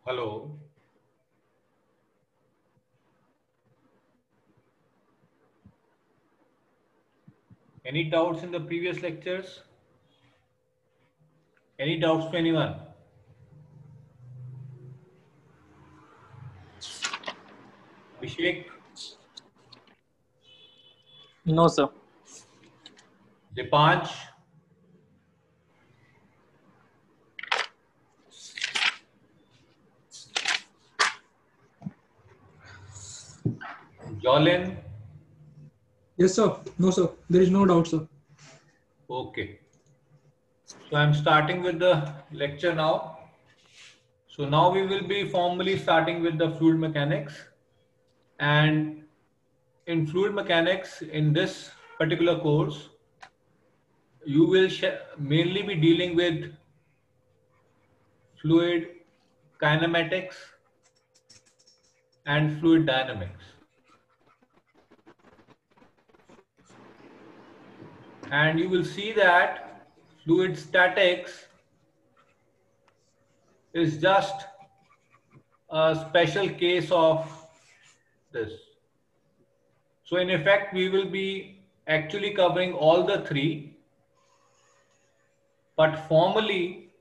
Hello. Any doubts in the previous lectures? Any doubts to anyone? Abhishek, No, sir. Dipanch, Jolin. Yes, sir. No, sir. There is no doubt, sir. Okay. So I'm starting with the lecture now. So now we will be formally starting with the fluid mechanics. And in fluid mechanics, in this particular course, you will mainly be dealing with fluid kinematics and fluid dynamics. And you will see that fluid statics is just a special case of this. So in effect, we will be actually covering all the three, but formally,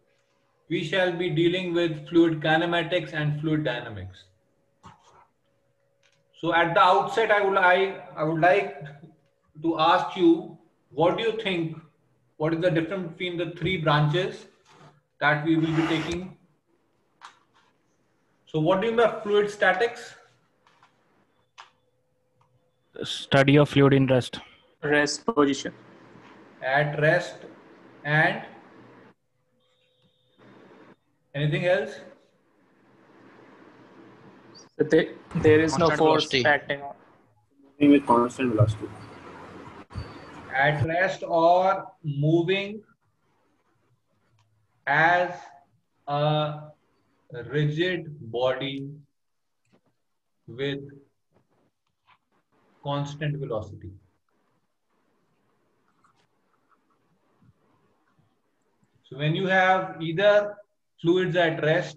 we shall be dealing with fluid kinematics and fluid dynamics. So at the outset, I would like to ask you, what do you think? What is the difference between the three branches that we will be taking? So what do you mean by fluid statics? Study of fluid in rest. Rest position. At rest and anything else? So there is no Constant force velocity. acting on. With constant velocity. At rest or moving as a rigid body with constant velocity. So when you have either fluids at rest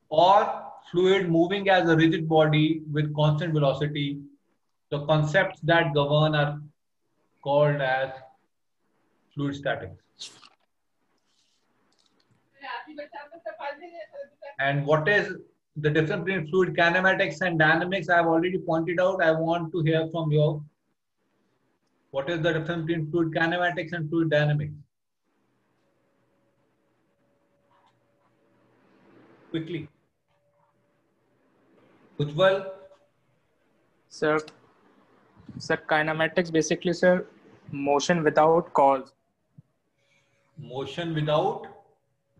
or fluid moving as a rigid body with constant velocity, the concepts that govern are called as fluid statics. And what is the difference between fluid kinematics and dynamics? I have already pointed out. I want to hear from you. What is the difference between fluid kinematics and fluid dynamics? Quickly. Ujjwal? Sir, kinematics basically, sir, motion without cause. Motion without?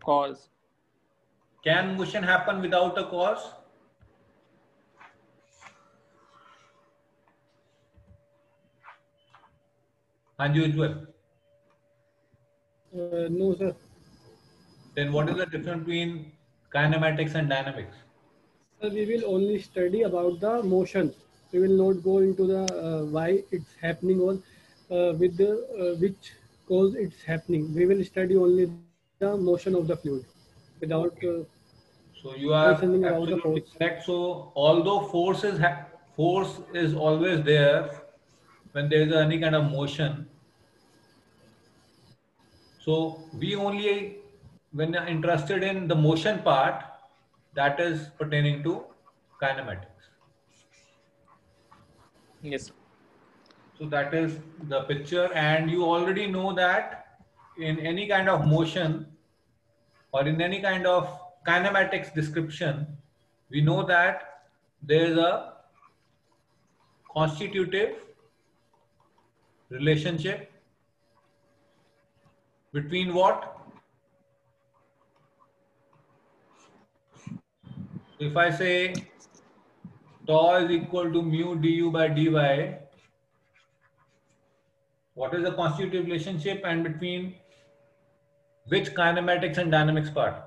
Cause. Can motion happen without a cause? Hanji Ujjwal. No, sir. Then what is the difference between kinematics and dynamics? Sir, we will only study about the motion. We will not go into the why it's happening or with the which cause it's happening. We will study only the motion of the fluid without. So you are Understanding about the absolutely force. correct. So although force is always there when there is any kind of motion. So we only, when you're interested in the motion part, that is pertaining to kinematics. Yes, sir. So that is the picture, and you already know that in any kind of motion or in any kind of kinematics description, we know that there is a constitutive relationship between what? If I say tau is equal to mu du by dy, what is the constitutive relationship and between which kinematics and dynamics part?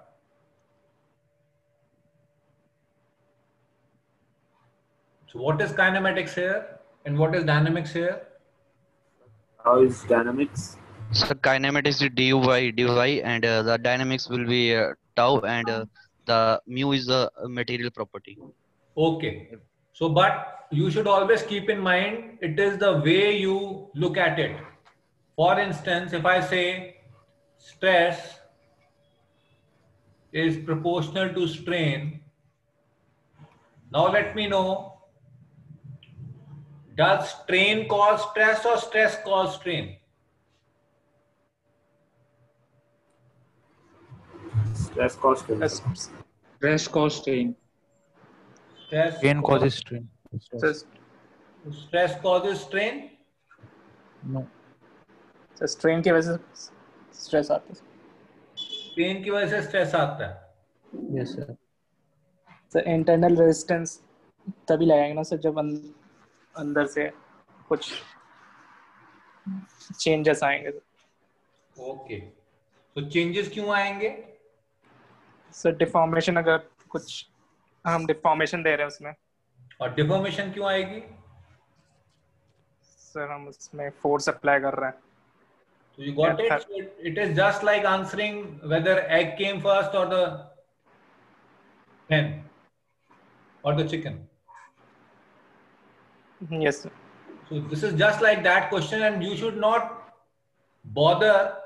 So what is kinematics here and what is dynamics here? How is dynamics? So kinematics is du by dy, and the dynamics will be tau, and the the mu is a material property. Okay. So, but you should always keep in mind, it is the way you look at it. For instance, if I say stress is proportional to strain, now let me know, does strain cause stress or stress cause strain? Stress cost. Stress cause strain. Stress Strain causes strain. stress causes strain? No. So strain की वजह से stress आता है. Strain की वजह से stress आता है. Yes, sir. So internal resistance तभी लगाएंगे ना सर जब अंदर से कुछ changes आएंगे. Okay. So changes क्यों आएंगे? So deformation अगर कुछ हम deformation दे रहे हैं उसमें. और deformation क्यों आएगी? सर हम उसमें force apply कर रहे हैं. So you got Yeah, it? So it is just like answering whether egg came first or the hen or the chicken. Yes, sir. So this is just like that question, and you should not bother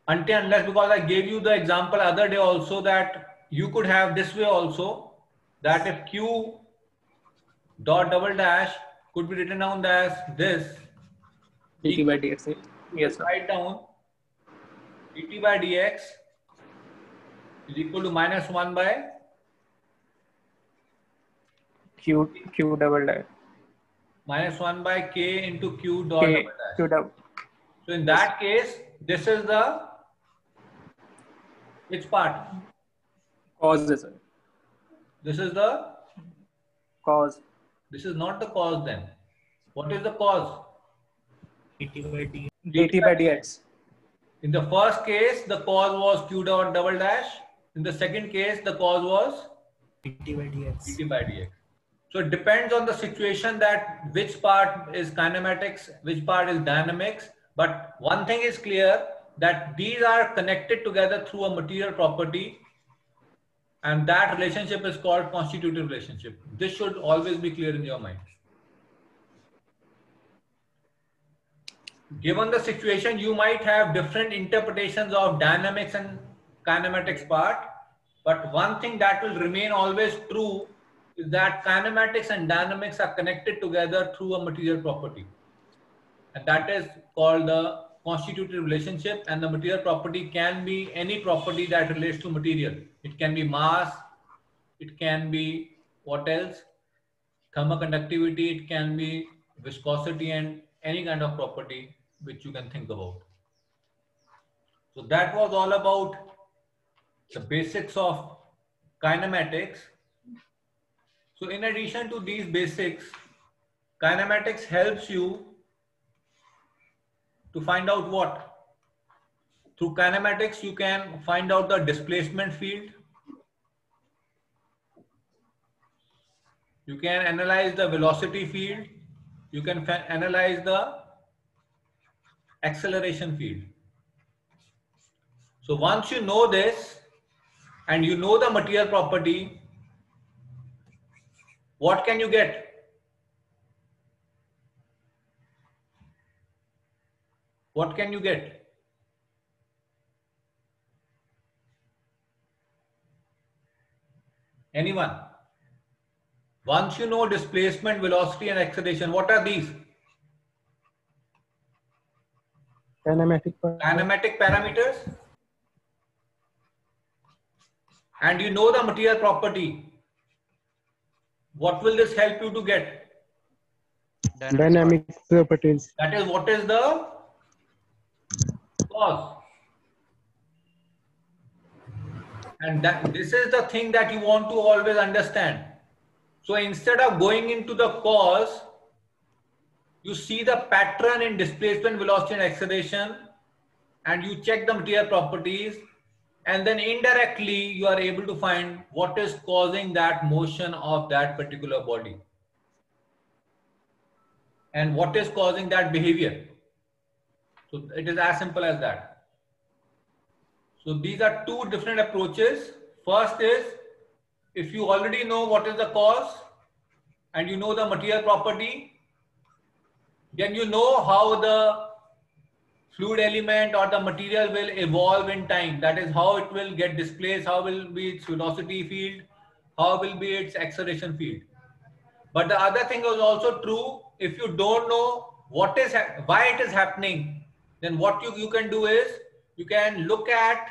until unless, because I gave you the example other day also, that you could have this way also, that if q dot double dash could be written down as this, dt by dx. Yes, sir. write down dt by dx is equal to -1 by q double dash. -1 by k into q dot K double dash. q double. So in that case, this is the which part? Cause is sir. This is the Cause. this is not the cause then. What is the cause? dt by dx. In the first case, the cause was q dot double dash. In the second case, the cause was dt by dx. So it depends on the situation that which part is kinematics, which part is dynamics. But one thing is clear, that these are connected together through a material property, and that relationship is called constitutive relationship. This should always be clear in your mind. Given the situation, you might have different interpretations of dynamics and kinematics part, but one thing that will remain always true is that kinematics and dynamics are connected together through a material property, and that is called the constitutive relationship. And the material property can be any property that relates to material. It can be mass, it can be what else, thermoconductivity, it can be viscosity, and any kind of property which you can think about. So that was all about the basics of kinematics. So in addition to these basics, kinematics helps you to find out what? Through kinematics, you can find out the displacement field. You can analyze the velocity field. You can analyze the acceleration field. So once you know this and you know the material property, what can you get? What can you get? Anyone? Once you know displacement, velocity, and acceleration, what are these? Kinematic parameters. And you know the material property. What will this help you to get? dynamic properties. That is, what is the cause? And this is the thing that you want to always understand. So instead of going into the cause, you see the pattern in displacement, velocity, and acceleration, and you check the material properties, and then indirectly you are able to find what is causing that motion of that particular body and what is causing that behavior. So it is as simple as that. So these are two different approaches. First is, if you already know what is the cause and you know the material property, then you know how the fluid element or the material will evolve in time. That is how it will get displaced, how will be its velocity field, how will be its acceleration field. But the other thing is also true. If you don't know why it is happening, then what you can do is you can look at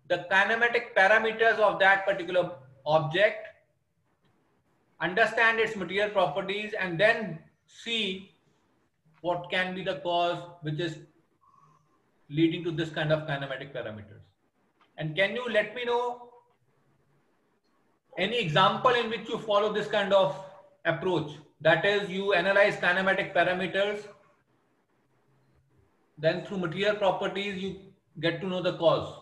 the kinematic parameters of that particular object, understand its material properties, and then see what can be the cause which is leading to this kind of kinematic parameters. And can you let me know any example in which you follow this kind of approach? That is, you analyze kinematic parameters, then through material properties, you get to know the cause.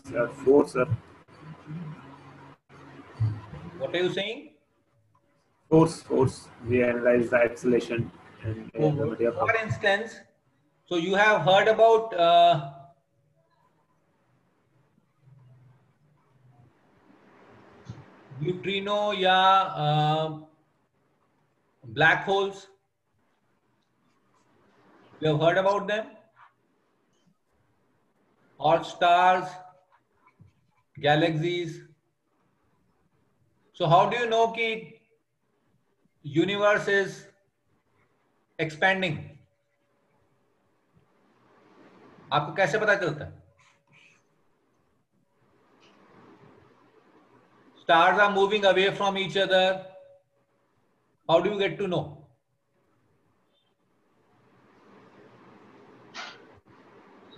Sir, force, sir. What are you saying? Force. We analyze the acceleration and the material For property. instance, so you have heard about neutrino या black holes. You have heard about them? Or stars, galaxies. So how do you know that universe is expanding? आपको कैसे पता चलता है? Stars are moving away from each other. How do you get to know?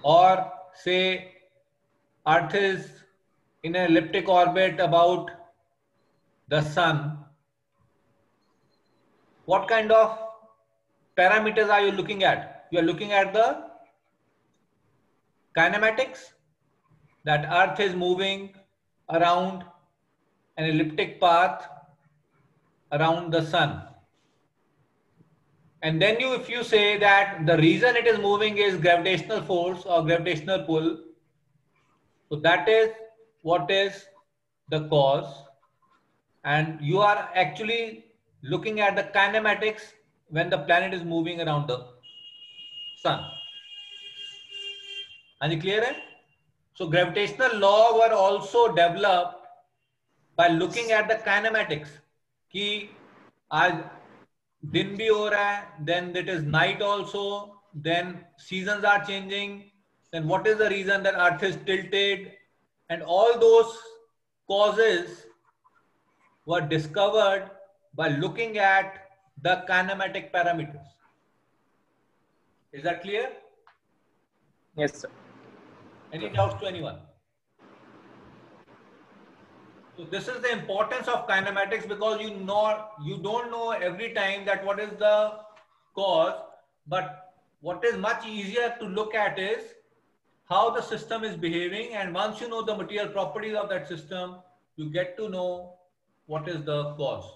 Or say Earth is in an elliptic orbit about the sun. What kind of parameters are you looking at? You are looking at the kinematics, that Earth is moving around an elliptic path around the sun. And then if you say that the reason it is moving is gravitational force or gravitational pull, so that is what is the cause. And you are actually looking at the kinematics when the planet is moving around the sun. Are you clear? So gravitational law were also developed by looking at the kinematics. कि आज दिन भी हो रहा है, then it is night also, then seasons are changing, then what is the reason that Earth is tilted, and all those causes were discovered by looking at the kinematic parameters. Is that clear? Yes, sir. Any doubts to anyone? So this is the importance of kinematics, because you don't know every time that what is the cause, but what is much easier to look at is how the system is behaving, and once you know the material properties of that system, you get to know what is the cause.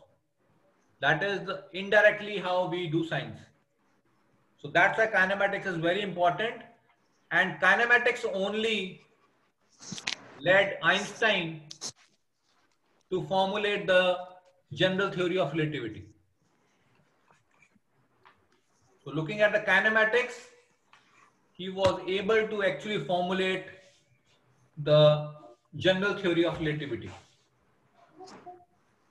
That is indirectly how we do science. So that's why kinematics is very important, and kinematics only led Einstein to formulate the general theory of relativity. So looking at the kinematics, he was able to actually formulate the general theory of relativity.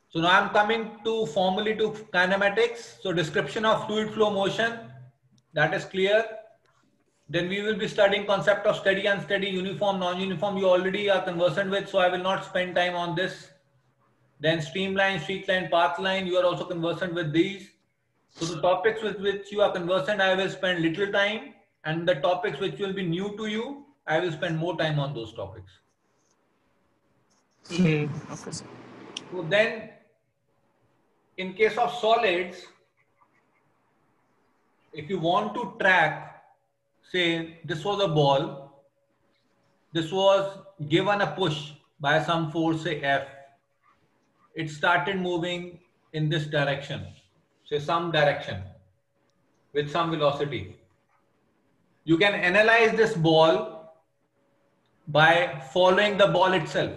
So now I'm coming to formally to kinematics. So description of fluid flow motion, that is clear. Then we will be studying concept of steady, unsteady, uniform, non-uniform. You already are conversant with, so I will not spend time on this. Then streamline, streak line, path line, you are also conversant with these. So the topics with which you are conversant, I will spend little time, and the topics which will be new to you, I will spend more time on those topics. Okay, sir. So then, in case of solids, if you want to track, say this was a ball, this was given a push by some force, say F. It started moving in this direction, say some direction with some velocity. You can analyze this ball by following the ball itself.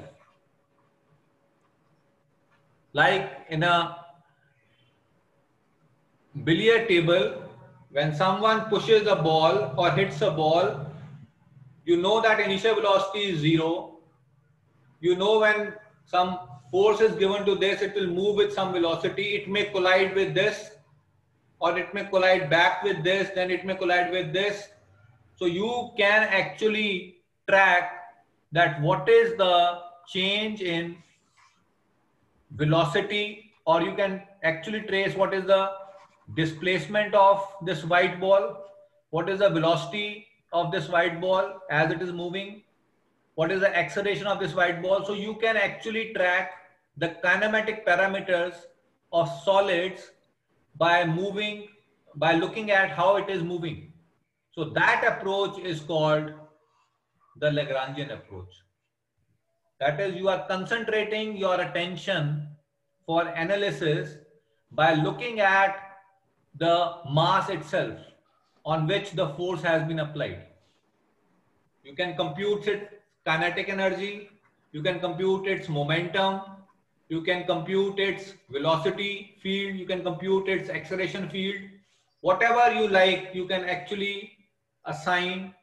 Like in a billiard table, when someone pushes a ball or hits a ball, you know that initial velocity is 0. You know when some force is given to this, it will move with some velocity. It may collide with this, or it may collide back with this, then it may collide with this. So you can actually track that what is the change in velocity, or you can actually trace what is the displacement of this white ball, what is the velocity of this white ball as it is moving, what is the acceleration of this white ball. So you can actually track the kinematic parameters of solids by looking at how it is moving. So that approach is called the Lagrangian approach. That is, you are concentrating your attention for analysis by looking at the mass itself on which the force has been applied. You can compute its kinetic energy, you can compute its momentum, you can compute its velocity field, you can compute its acceleration field. Whatever you like, you can actually assign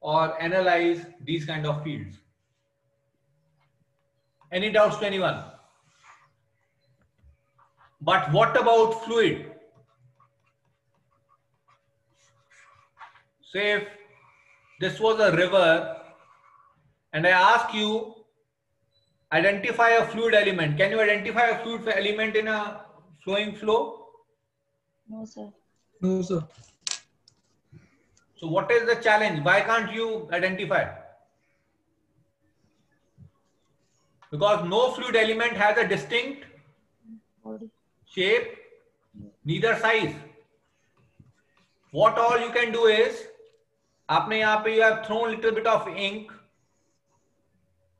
or analyze these kind of fields. Any doubts to anyone? But what about fluid? Say if this was a river and I ask you, identify a fluid element. Can you identify a fluid element in a flowing flow? No, sir. No, sir. So what is the challenge? Why can't you identify? Because no fluid element has a distinct Body. shape, neither size. What all you can do is, आपने यहाँ पे you have thrown little bit of ink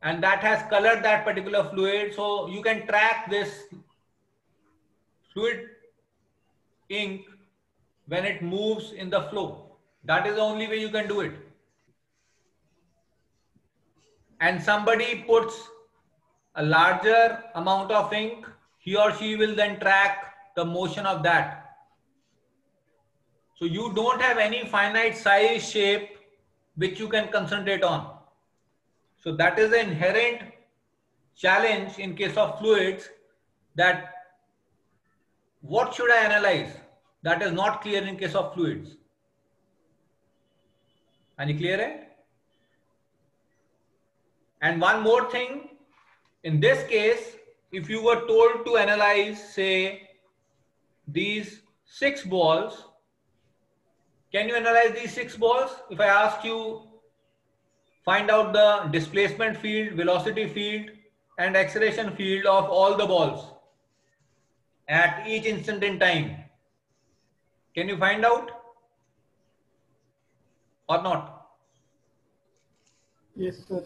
and that has colored that particular fluid. So you can track this fluid ink when it moves in the flow. That is the only way you can do it. And somebody puts a larger amount of ink, he or she will then track the motion of that. So you don't have any finite size, shape which you can concentrate on. So that is the inherent challenge in case of fluids, that what should I analyze? That is not clear in case of fluids. Any clear है? And one more thing, in this case, if you were told to analyze, say, these 6 balls, can you analyze these 6 balls? If I ask you, find out the displacement field, velocity field, and acceleration field of all the balls at each instant in time, can you find out or not? Yes, sir.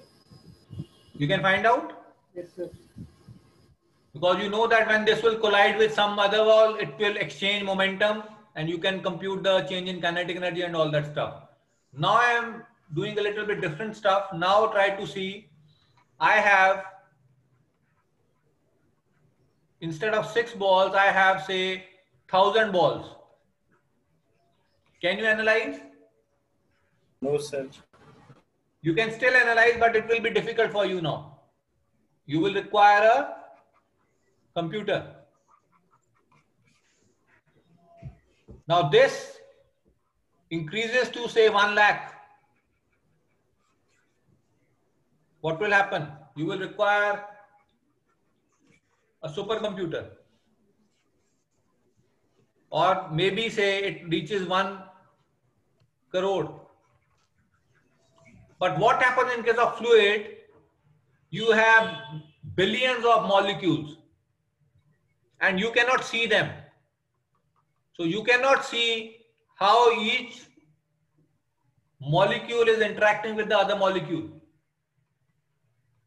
You can find out? Yes, sir. Because you know that when this will collide with some other ball, it will exchange momentum and you can compute the change in kinetic energy and all that stuff. Now I am doing a little bit different stuff. Now try to see, I have, instead of 6 balls, I have say 1000 balls. Can you analyze? No, sir. You can still analyze, but it will be difficult for you now. You will require a computer. Now this increases to say 1 lakh. What will happen? You will require a supercomputer. Or maybe say it reaches 1 crore. But what happens in case of fluid? You have billions of molecules and you cannot see them. So you cannot see how each molecule is interacting with the other molecule.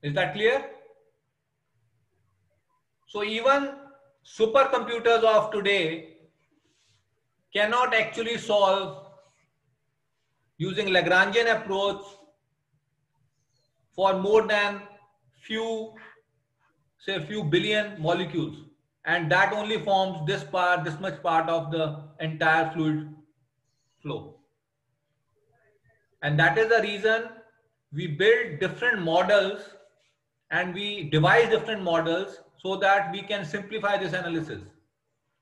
Is that clear? So even supercomputers of today cannot actually solve using Lagrangian approach for more than few billion molecules, and that only forms this much part of the entire fluid flow. And that is the reason we build different models and we devise different models so that we can simplify this analysis.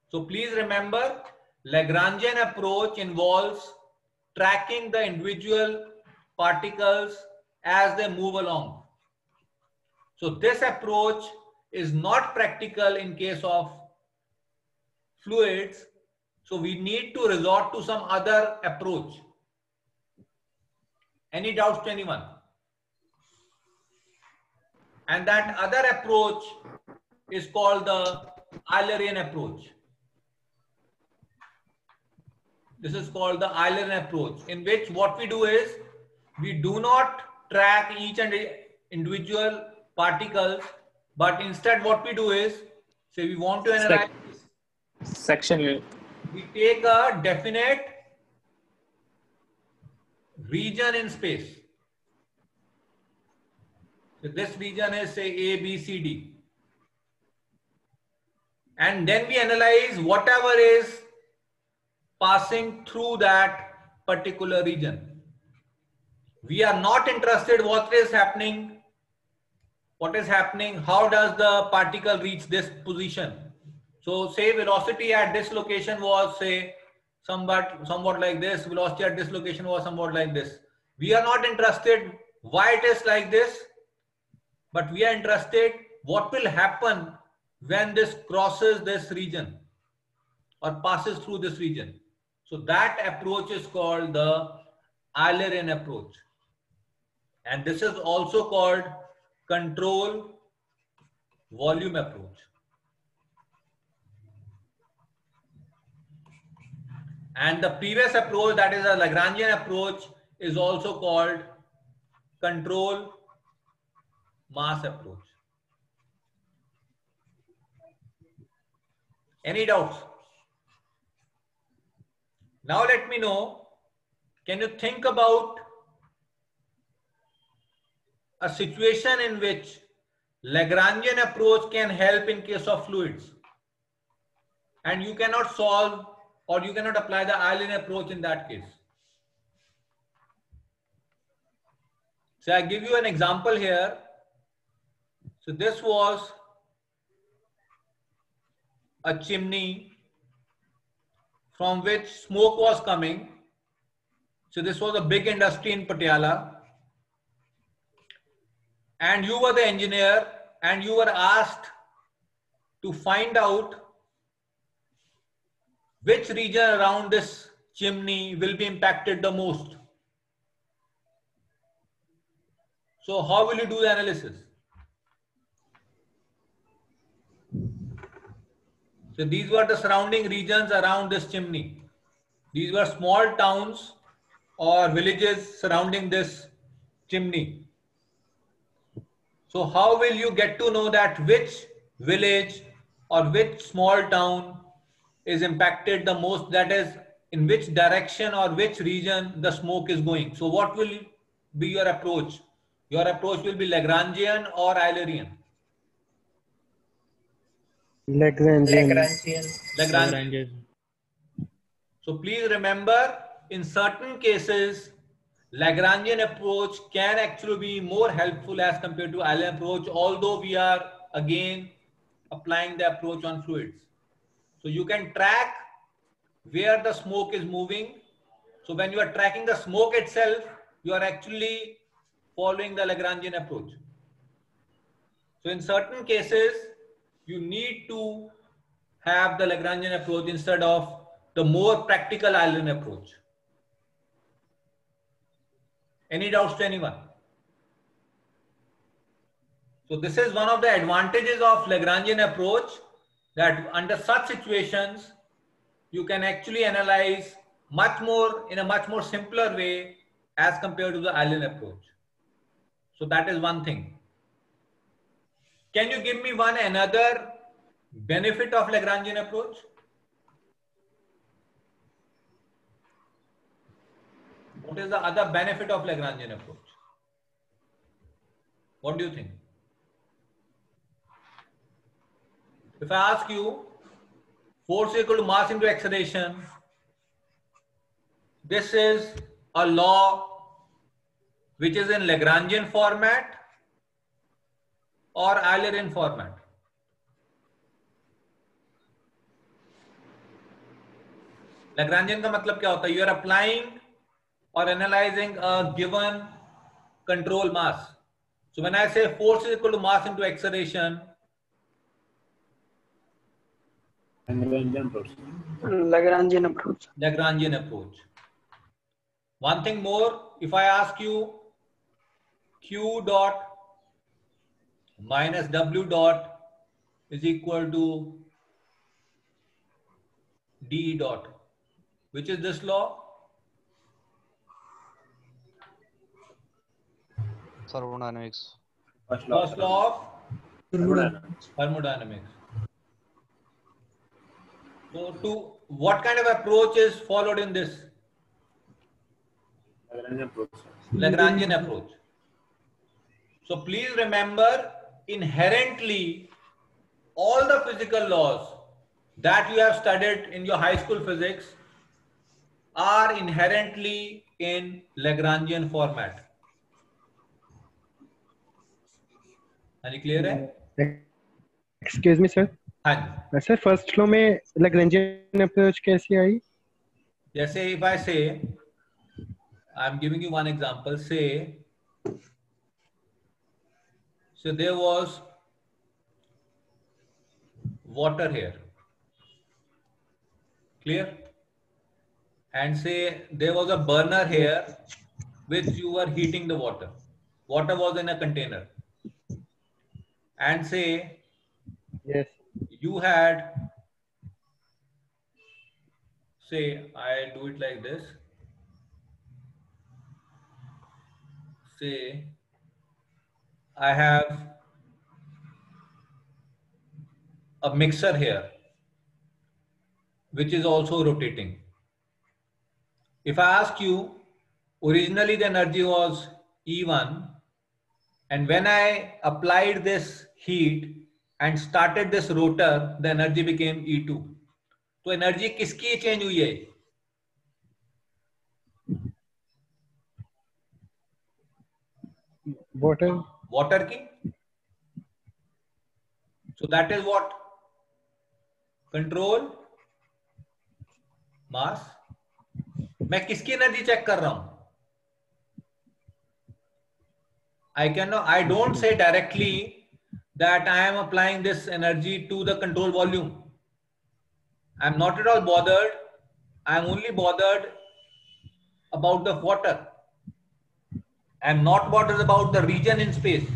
So please remember, Lagrangian approach involves tracking the individual particles as they move along. So this approach is not practical in case of fluids. So we need to resort to some other approach. Any doubts to anyone? And that other approach is called the Eulerian approach. This is called the Eulerian approach, in which what we do is we do not track each and individual particles, but instead what we do is, say we want to analyze Section. we take a definite region in space. So this region is say A, B, C, D. And then we analyze whatever is passing through that particular region. We are not interested what is happening, how does the particle reach this position. So say velocity at this location was say somewhat like this, velocity at this location was somewhat like this. We are not interested why it is like this, but we are interested what will happen when this crosses this region or passes through this region. So that approach is called the Eulerian approach. And this is also called control volume approach. And the previous approach, that is a Lagrangian approach, is also called control mass approach. Any doubts? Now let me know, can you think about a situation in which Lagrangian approach can help in case of fluids, and you cannot solve or you cannot apply the Eulerian approach in that case? So I give you an example here. So this was a chimney from which smoke was coming. So this was a big industry in Patiala. And you were the engineer and you were asked to find out which region around this chimney will be impacted the most. So how will you do the analysis? So these were the surrounding regions around this chimney. These were small towns or villages surrounding this chimney. So how will you get to know that which village or which small town is impacted the most, that is in which direction or which region the smoke is going? So what will be your approach? Your approach will be Lagrangian or Eulerian? Lagrangian. So please remember, in certain cases, Lagrangian approach can actually be more helpful as compared to Eulerian approach, although we are again applying the approach on fluids. So you can track where the smoke is moving. So when you are tracking the smoke itself, you are actually following the Lagrangian approach. So in certain cases, you need to have the Lagrangian approach instead of the more practical Eulerian approach. Any doubts to anyone? So this is one of the advantages of Lagrangian approach, that under such situations, you can actually analyze in a much more simpler way as compared to the Eulerian approach. So that is one thing. Can you give me another benefit of Lagrangian approach? What is the other benefit of Lagrangian approach? What do you think? If I ask you, force equal to mass into acceleration, this is a law which is in Lagrangian format or Eulerian format. Lagrangian का मतलब क्या होता है? You are applying or analyzing a given control mass. So when I say force is equal to mass into acceleration, Lagrangian approach. Lagrangian approach. Lagrangian approach. One thing more, if I ask you Q dot minus W dot is equal to D dot, which is this law? Thermodynamics. First First law of thermodynamics. thermodynamics. So to what kind of approach is followed in this? Lagrangian approach. Lagrangian approach. So please remember, inherently all the physical laws that you have studied in your high school physics are inherently in Lagrangian format. Are you clear है? Excuse me sir हाँ जी. Sir first flow में Lagrangian approach कैसी आई? जैसे if I say, I'm giving you one example. Say there was water here. Clear? And say there was a burner here which you were heating the water. Water was in a container. And say yes you had, say I do it like this. Say I have a mixer here which is also rotating. If I ask you, originally the energy was E1, and when I applied this heat and started this rotor, the energy became E2. तो energy किसकी change हुई है? Water की. So that is what? Control mass. मैं किसकी energy check कर रहा हूं? I don't say directly that I am applying this energy to the control volume. I'm not at all bothered. I'm only bothered about the water. I'm not bothered about the region in space.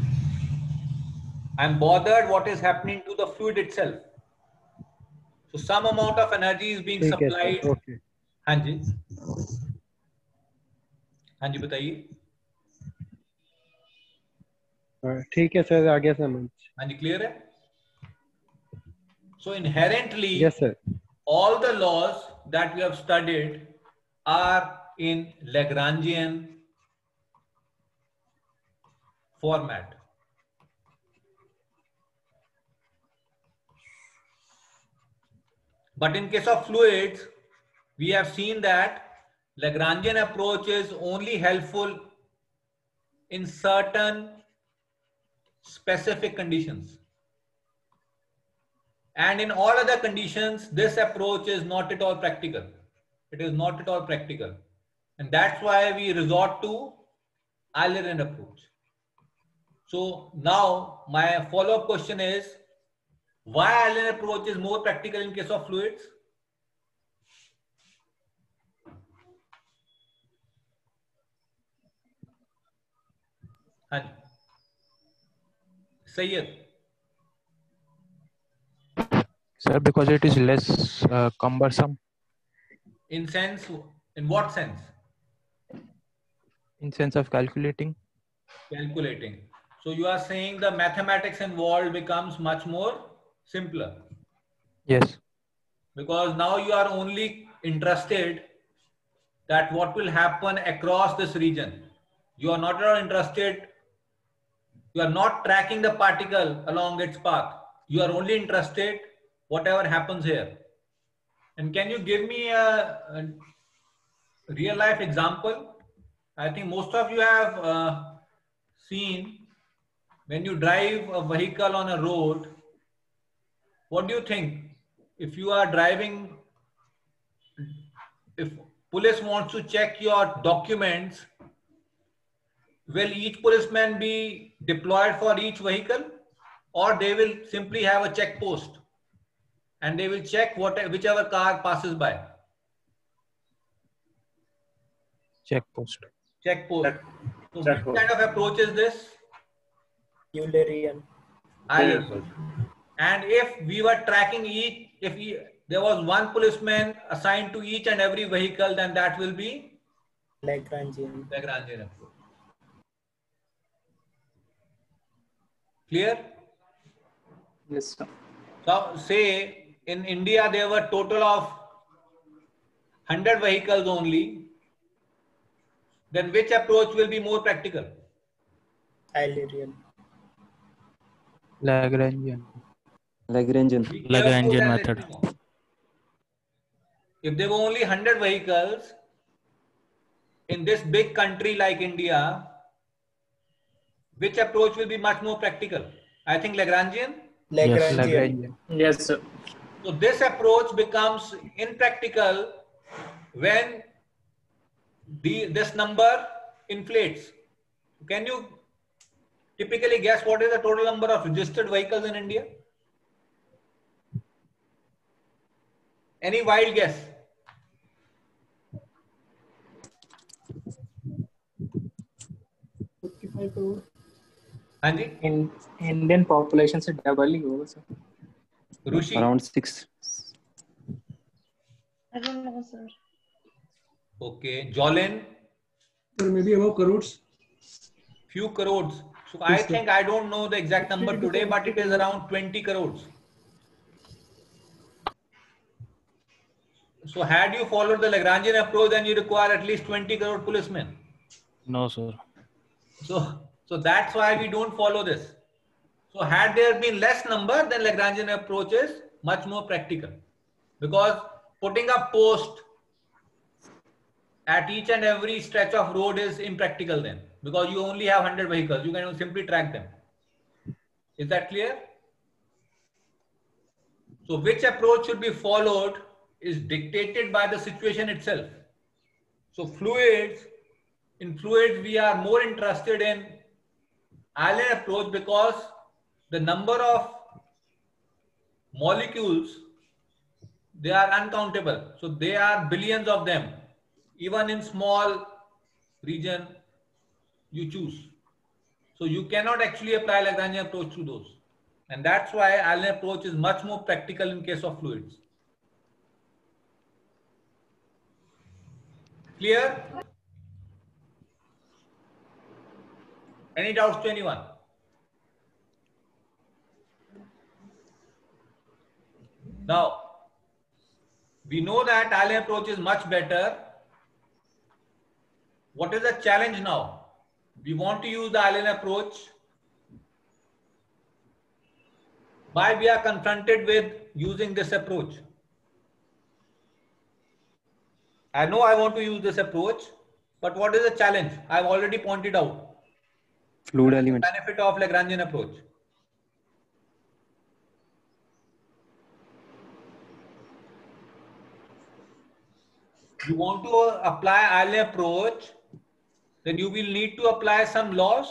I'm bothered what is happening to the fluid itself. So some amount of energy is being supplied. Okay हाँ जी. हाँ जी बताइए. ठीक है sir आ गया समझ. हाँ जी clear है? So inherently, yes sir. all the laws that we have studied are in Lagrangian format. But in case of fluids, we have seen that Lagrangian approach is only helpful in certain specific conditions. And in all other conditions, this approach is not at all practical. It is not at all practical. And that's why we resort to Eulerian approach. So now my follow-up question is, why Eulerian approach is more practical in case of fluids? Haan. Sayyid. Sir, because it is less cumbersome. In what sense? In sense of calculating. Calculating. So you are saying the mathematics involved becomes much more simpler. Yes. Because now you are only interested that what will happen across this region. You are not at all interested. You are not tracking the particle along its path. You are only interested whatever happens here. And can you give me a real life example? I think most of you have seen when you drive a vehicle on a road. What do you think? If you are driving, if police wants to check your documents, will each policeman be deployed for each vehicle, or they will simply have a check post and they will check whichever car passes by? Check post. Check post. So Check which post. kind of approach is this? Eulerian. And if we were tracking each, there was one policeman assigned to each and every vehicle, then that will be Lagrangian. Lagrangian approach. Clear? Yes, sir. So say in India there were total of 100 vehicles only, then which approach will be more practical? Eulerian. Lagrangian. Lagrangian. Be careful Lagrangian and method. let me know. If there were only 100 vehicles in this big country like India, which approach will be much more practical? I think Lagrangian. Yes, Lagrangian. Yes, sir. So this approach becomes impractical when this number inflates. Can you typically guess what is the total number of registered vehicles in India? Any wild guess? 55 crore. हाँ जी, In Indian population से double ही होगा sir. Rushi. Around 6. I don't know, sir. Okay, Jolin, There may be above crores. few crores. So I think I don't know the exact number today, but it is around 20 crores. So had you followed the Lagrangian approach, then you require at least 20 crore policemen. No, sir. So that's why we don't follow this. So had there been less number, then Lagrangian approach is much more practical, because putting a post at each and every stretch of road is impractical then, because you only have 100 vehicles. You can simply track them. Is that clear? So which approach should be followed is dictated by the situation itself. So in fluids, we are more interested in Allen approach because the number of molecules, they are uncountable. So there are billions of them. Even in small region, you choose. So you cannot actually apply Lagrangian approach to those. And that's why Allen approach is much more practical in case of fluids. Clear? Any doubts to anyone? Now, we know that Allen approach is much better. What is the challenge now? We want to use the Allen approach. Why we are confronted with using this approach? I know I want to use this approach, but what is the challenge? I've already pointed out. Fluid elements. Benefit of Lagrangian approach. You want to apply Allen approach, then you will need to apply some laws.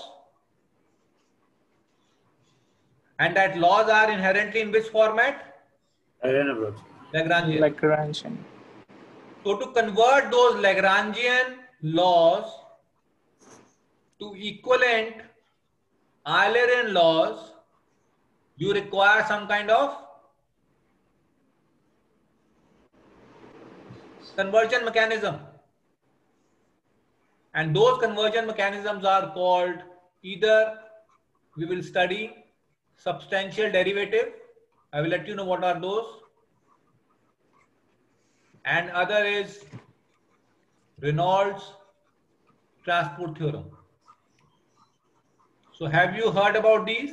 And that laws are inherently in which format? Allen approach. Lagrangian. Lagrangian. So to convert those Lagrangian laws to equivalent Eulerian laws, you require some kind of conversion mechanism. And those conversion mechanisms are called, either we will study substantial derivative. I will let you know what are those. And other is Reynolds transport theorem. So have you heard about these?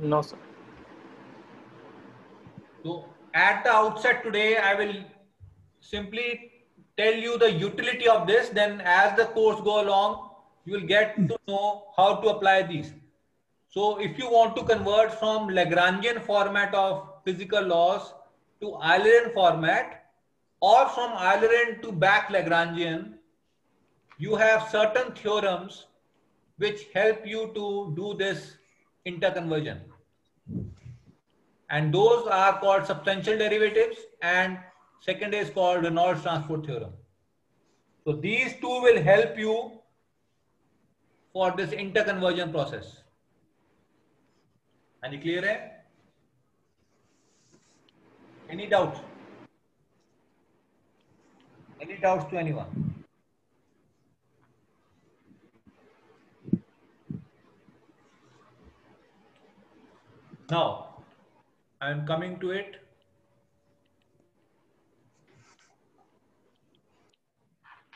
No, sir. So at the outset today, I will simply tell you the utility of this. Then as the course go along, you will get to know how to apply these. So if you want to convert from Lagrangian format of physical laws to Eulerian format, or from Eulerian to back Lagrangian, you have certain theorems which help you to do this interconversion. And those are called substantial derivatives, and second is called Reynolds transport theorem. So these two will help you for this interconversion process. Any clear hai? Any doubts? Any doubts to anyone? Now, I am coming to it.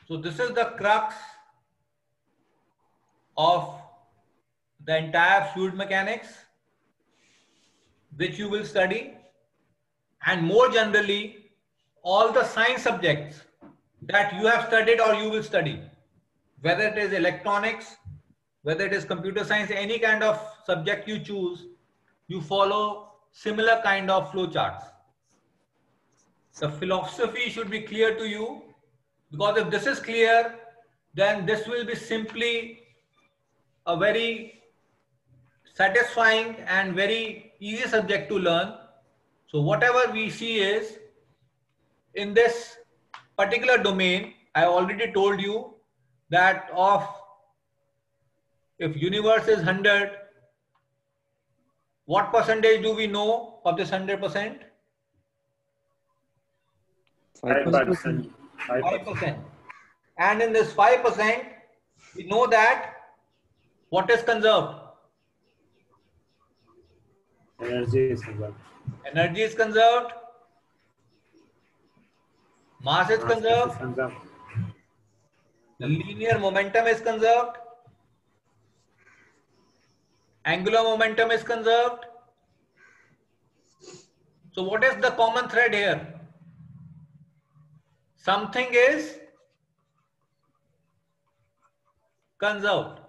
So this is the crux of the entire fluid mechanics, which you will study, and more generally, all the science subjects that you have studied or you will study, whether it is electronics, whether it is computer science, any kind of subject you choose, you follow similar kind of flow charts. The philosophy should be clear to you, because if this is clear, then this will be simply a very satisfying and very easy subject to learn. So whatever we see is, in this particular domain, I already told you that if universe is 100, what percentage do we know of this 100%? 5%. 5%. And in this 5%, we know that what is conserved? Energy is conserved. Energy is conserved. Mass is conserved. The linear momentum is conserved. Angular momentum is conserved. So what is the common thread here? Something is conserved.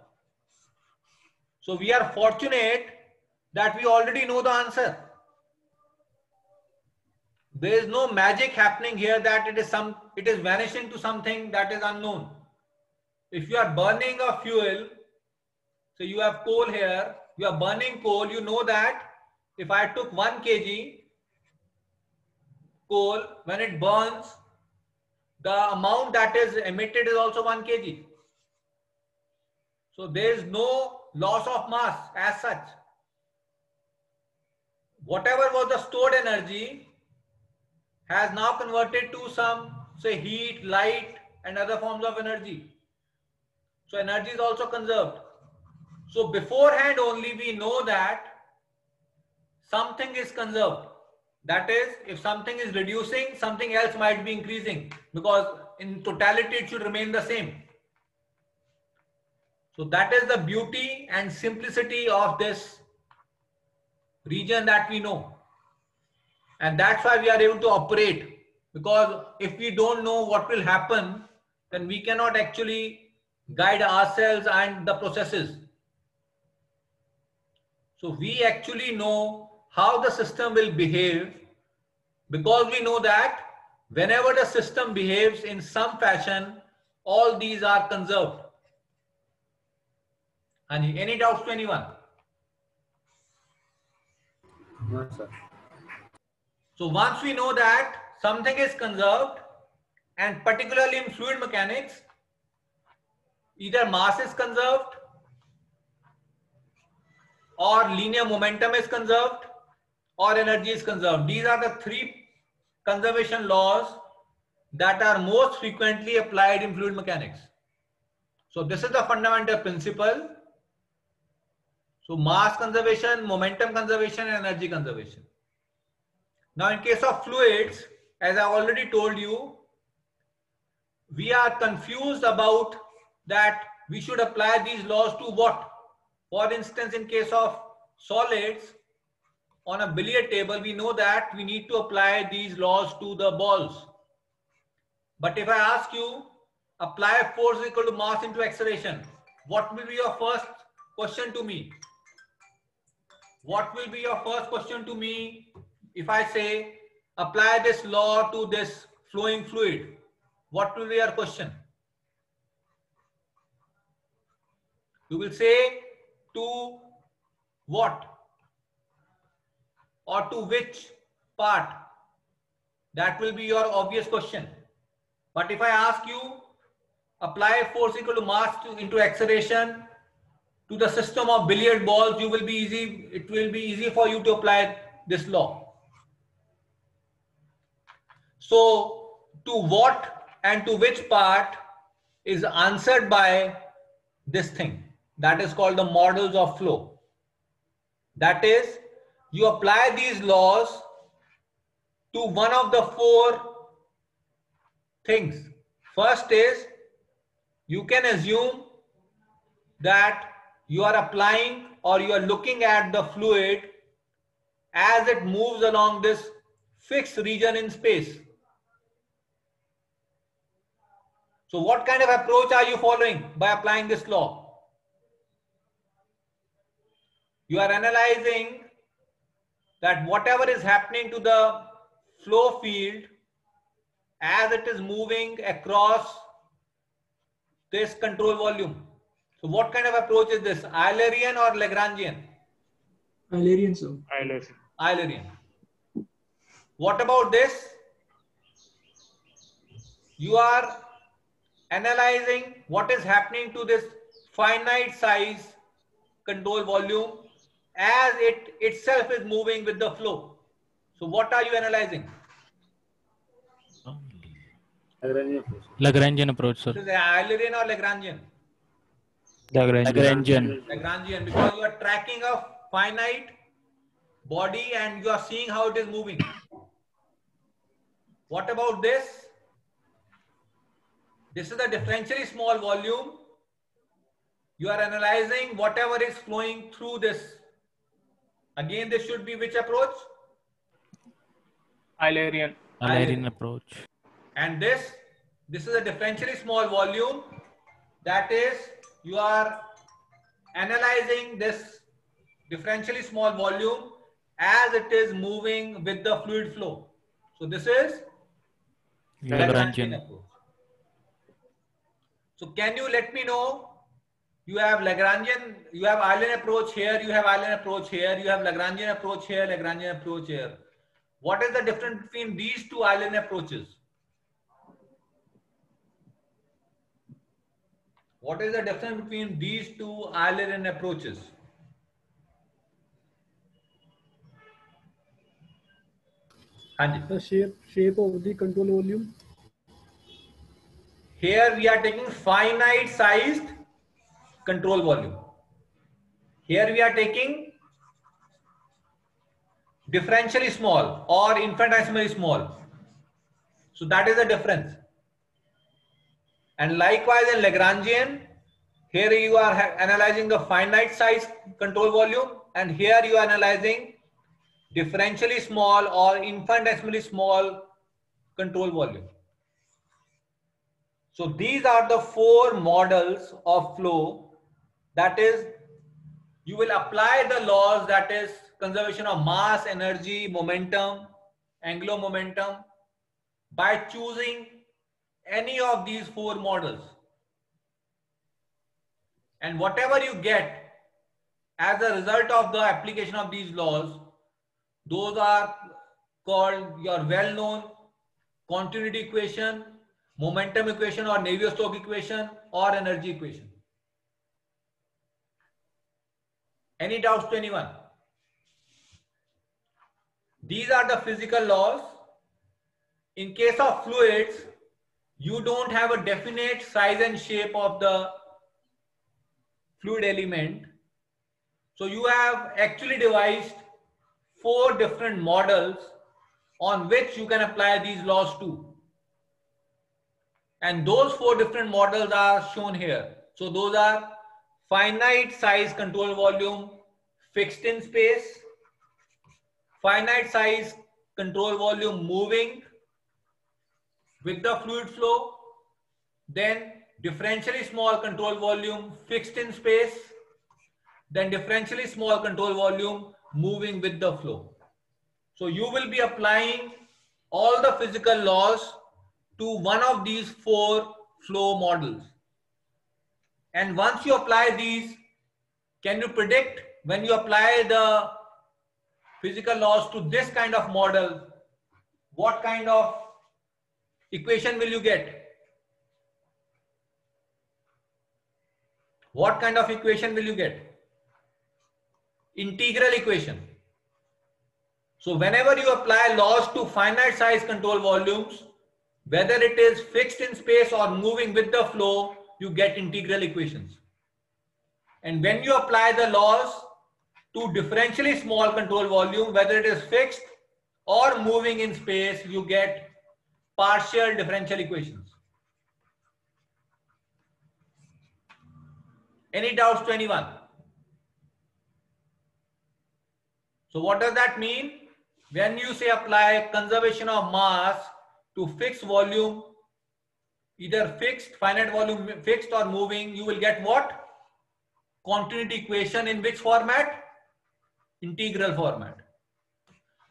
So we are fortunate that we already know the answer. There is no magic happening here that it is vanishing to something that is unknown. If you are burning a fuel, so you have coal here, you are burning coal, you know that if I took 1 kg coal, when it burns, the amount that is emitted is also 1 kg. So there is no loss of mass as such. Whatever was the stored energy has now converted to some, say, heat, light, and other forms of energy. So energy is also conserved. So beforehand only we know that something is conserved. That is, if something is reducing, something else might be increasing, because in totality it should remain the same. So that is the beauty and simplicity of this region that we know. And that's why we are able to operate, because if we don't know what will happen, then we cannot actually guide ourselves and the processes. So we actually know how the system will behave, because we know that whenever the system behaves in some fashion, all these are conserved. Any doubts to anyone? No, sir. So once we know that something is conserved, and particularly in fluid mechanics, either mass is conserved, or linear momentum is conserved, or energy is conserved. These are the 3 conservation laws that are most frequently applied in fluid mechanics. So this is the fundamental principle. So mass conservation, momentum conservation, and energy conservation. Now in case of fluids, as I already told you, we are confused about that we should apply these laws to what. For instance, in case of solids, on a billiard table, we know that we need to apply these laws to the balls. But if I ask you, apply force equal to mass into acceleration, what will be your first question to me? What will be your first question to me if I say, apply this law to this flowing fluid? What will be your question? You will say to what? Or to which part? That will be your obvious question. But if I ask you, apply force equal to mass into acceleration to the system of billiard balls, it will be easy for you to apply this law. So to what and to which part is answered by this thing. That is called the models of flow. That is, you apply these laws to one of the four things. First is, you can assume that you are applying or you are looking at the fluid as it moves along this fixed region in space. So what kind of approach are you following by applying this law? You are analyzing that whatever is happening to the flow field as it is moving across this control volume. So what kind of approach is this? Eulerian or Lagrangian? Eulerian, sir. Eulerian. What about this? You are analyzing what is happening to this finite size control volume as it itself is moving with the flow. So what are you analyzing? Lagrangian approach, sir. This is Eulerian or Lagrangian? Lagrangian. Lagrangian, because you are tracking a finite body and you are seeing how it is moving. What about this? This is a differentially small volume. You are analyzing whatever is flowing through this. Again, this should be which approach? Eulerian. Eulerian approach. And this is a differentially small volume. That is, you are analyzing this differentially small volume as it is moving with the fluid flow. So this is Lagrangian approach. So can you let me know, you have Lagrangian, you have Eulerian approach here, you have Eulerian approach here, you have Lagrangian approach here, Lagrangian approach here. What is the difference between these two Eulerian approaches? What is the difference between these two Eulerian approaches? The shape of the control volume. Here we are taking finite sized control volume. Here we are taking differentially small or infinitesimally small. So that is the difference. And likewise in Lagrangian, here you are analyzing the finite size control volume, and here you are analyzing differentially small or infinitesimally small control volume. So these are the four models of flow. That is, you will apply the laws, that is conservation of mass, energy, momentum, angular momentum, by choosing any of these four models. And whatever you get as a result of the application of these laws, those are called your well-known continuity equation, momentum equation or Navier-Stokes equation, or energy equation. Any doubts to anyone? These are the physical laws. In case of fluids, you don't have a definite size and shape of the fluid element. So you have actually devised four different models on which you can apply these laws to. And those 4 different models are shown here. So those are finite size control volume fixed in space, finite size control volume moving with the fluid flow, then differentially small control volume fixed in space, then differentially small control volume moving with the flow. So you will be applying all the physical laws to one of these 4 flow models. And once you apply these, can you predict when you apply the physical laws to this kind of model, what kind of equation will you get? What kind of equation will you get? Integral equation. So whenever you apply laws to finite size control volumes, whether it is fixed in space or moving with the flow, you get integral equations. And when you apply the laws to differentially small control volume, whether it is fixed or moving in space, you get partial differential equations. Any doubts to anyone? So what does that mean? When you say apply conservation of mass to fixed volume, either fixed, finite volume, fixed or moving, you will get what? Continuity equation in which format? Integral format.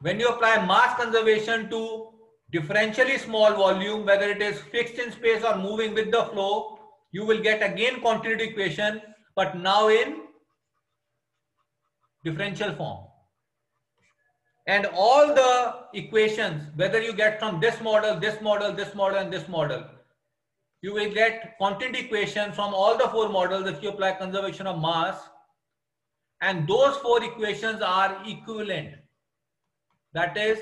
When you apply mass conservation to differentially small volume, whether it is fixed in space or moving with the flow, you will get again continuity equation, but now in differential form. And all the equations, whether you get from this model, this model, this model, and this model, you will get continuity equation from all the 4 models if you apply conservation of mass. And those 4 equations are equivalent. That is,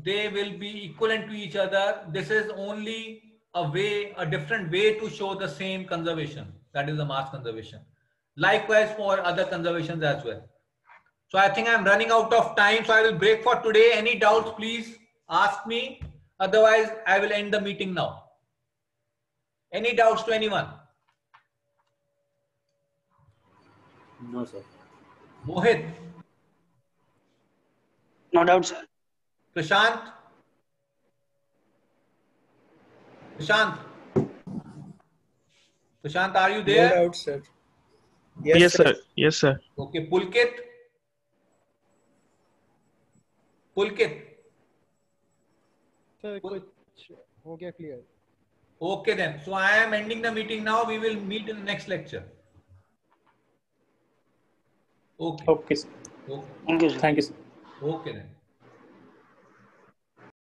they will be equivalent to each other. This is only a different way to show the same conservation. That is the mass conservation. Likewise for other conservations as well. So I think I'm running out of time, so I will break for today. Any doubts, please ask me. Otherwise, I will end the meeting now. Any doubts to anyone? No, sir. Mohit? No doubt, sir. Prashant? Prashant? Prashant, are you there? No doubt, sir. Yes, sir. Yes, sir. Okay, Pulkit? Pulkit? Sir कुछ हो गया clear. Okay then. So I am ending the meeting now. We will meet in the next lecture. Okay. Okay, sir. Okay. Thank you, sir. Thank you, sir. Okay then.